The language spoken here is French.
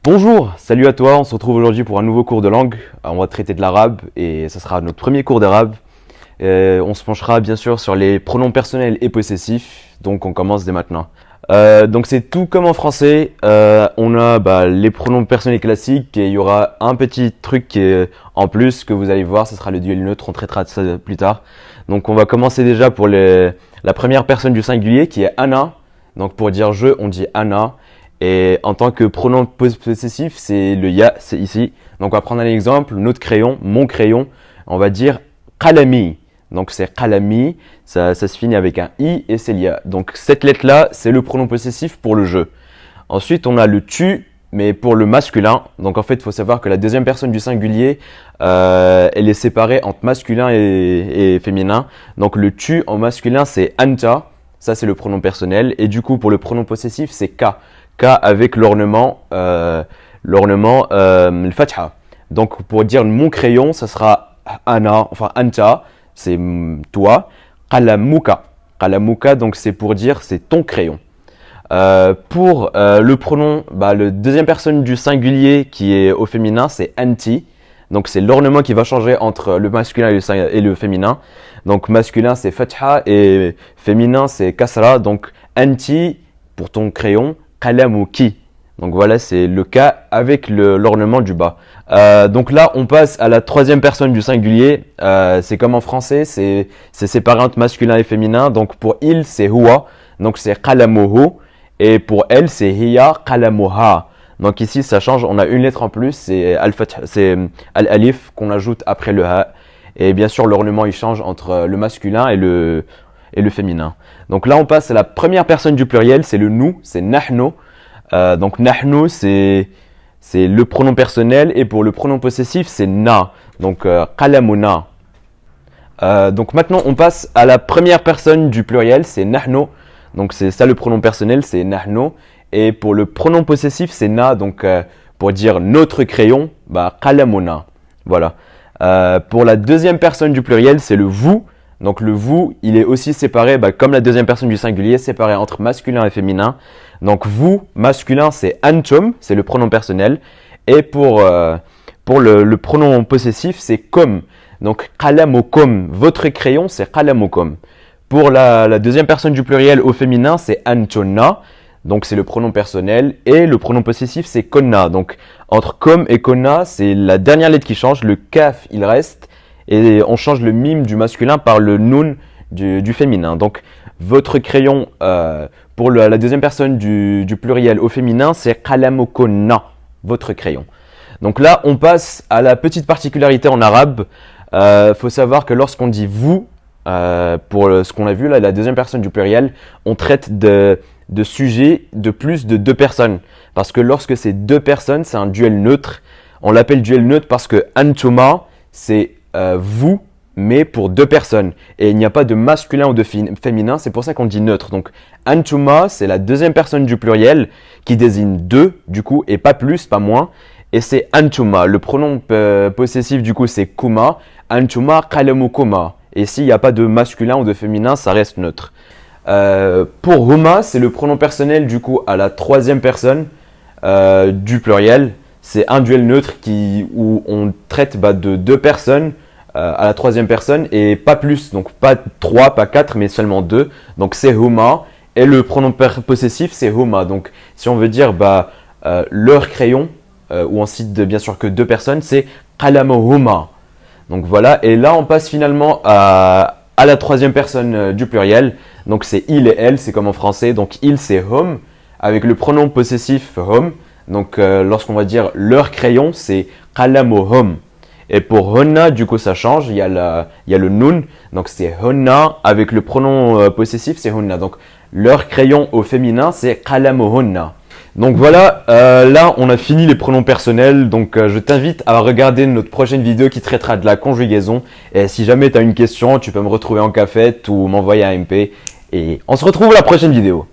Bonjour, salut à toi, on se retrouve aujourd'hui pour un nouveau cours de langue. On va traiter de l'arabe et ça sera notre premier cours d'arabe. On se penchera bien sûr sur les pronoms personnels et possessifs, donc on commence dès maintenant. Donc c'est tout comme en français, on a les pronoms personnels classiques et il y aura un petit truc qui est en plus que vous allez voir, ce sera le duel neutre, on traitera de ça plus tard. Donc on va commencer déjà pour la première personne du singulier qui est Anna. Donc pour dire je, on dit Anna. Et en tant que pronom possessif, c'est le ya, c'est ici. Donc on va prendre un exemple, notre crayon, mon crayon, on va dire qalami. Donc c'est qalami, ça se finit avec un i et c'est l'ya. Donc cette lettre-là, c'est le pronom possessif pour le je. Ensuite, on a le tu, mais pour le masculin. Donc en fait, il faut savoir que la deuxième personne du singulier, elle est séparée entre masculin et féminin. Donc le tu en masculin, c'est anta, ça c'est le pronom personnel. Et du coup, pour le pronom possessif, c'est ka. K avec l'ornement le fatha. Donc pour dire mon crayon, ça sera ana, enfin anta, c'est toi. Qalamuka. Qalamuka, donc c'est pour dire c'est ton crayon. Pour le pronom, le deuxième personne du singulier qui est au féminin, c'est anti. Donc c'est l'ornement qui va changer entre le masculin et le féminin. Donc masculin c'est fatha et féminin c'est kasra. Donc anti pour ton crayon. Qalamuki. Donc voilà, c'est le cas avec l'ornement du bas. Donc là, on passe à la troisième personne du singulier. C'est comme en français, c'est séparé entre masculin et féminin. Donc pour il, c'est huwa. Donc c'est qalamuhu. Et pour elle, c'est hiya qalamuha. Donc ici, ça change. On a une lettre en plus. C'est al-alif qu'on ajoute après le ha. Et bien sûr, l'ornement, il change entre le masculin et le féminin. Donc là, on passe à la première personne du pluriel, c'est le nous, c'est nahnu. Donc nahnu, c'est le pronom personnel et pour le pronom possessif, c'est na. Donc qalamuna. Donc maintenant, on passe à la première personne du pluriel, c'est nahnu. Donc c'est ça le pronom personnel, c'est nahnu. Et pour le pronom possessif, c'est na. Donc pour dire notre crayon, qalamuna. Voilà. Pour la deuxième personne du pluriel, c'est le vous. Donc le vous, il est aussi séparé, comme la deuxième personne du singulier, séparé entre masculin et féminin. Donc vous, masculin, c'est antum, c'est le pronom personnel. Et pour le pronom possessif, c'est kom. Donc qalamukum, votre crayon, c'est qalamukum. Pour la deuxième personne du pluriel au féminin, c'est antuna. Donc c'est le pronom personnel. Et le pronom possessif, c'est konna. Donc entre kom et konna, c'est la dernière lettre qui change. Le kaf, il reste. Et on change le mime du masculin par le nun du féminin. Donc, votre crayon, pour la deuxième personne du pluriel au féminin, c'est qalamukuna, votre crayon. Donc là, on passe à la petite particularité en arabe. Faut savoir que lorsqu'on dit vous, pour ce qu'on a vu là, la deuxième personne du pluriel, on traite de sujets de plus de deux personnes. Parce que lorsque c'est deux personnes, c'est un duel neutre. On l'appelle duel neutre parce que antuma, c'est vous, mais pour deux personnes. Et il n'y a pas de masculin ou de féminin, c'est pour ça qu'on dit neutre. Donc, antuma, c'est la deuxième personne du pluriel qui désigne deux, du coup, et pas plus, pas moins. Et c'est antuma. Le pronom possessif, du coup, c'est kuma. Antuma qalamukuma. Et s'il n'y a pas de masculin ou de féminin, ça reste neutre. Pour huma, c'est le pronom personnel, du coup, à la troisième personne du pluriel. C'est un duel neutre où on traite de deux personnes à la troisième personne et pas plus. Donc pas 3, pas 4, mais seulement 2. Donc c'est huma. Et le pronom possessif, c'est huma. Donc si on veut dire leur crayon, où on cite bien sûr que deux personnes, c'est qalamuhuma. Donc voilà. Et là, on passe finalement à la troisième personne du pluriel. Donc c'est il et elle, c'est comme en français. Donc il, c'est hum, avec le pronom possessif hum. Donc, lorsqu'on va dire leur crayon, c'est qalamuhum. Et pour honna, du coup, ça change. Il y a le nun. Donc, c'est honna. Avec le pronom possessif, c'est honna. Donc, leur crayon au féminin, c'est qalamuhunna. Donc, voilà. Là, on a fini les pronoms personnels. Donc, je t'invite à regarder notre prochaine vidéo qui traitera de la conjugaison. Et si jamais tu as une question, tu peux me retrouver en cafette ou m'envoyer un MP. Et on se retrouve à la prochaine vidéo.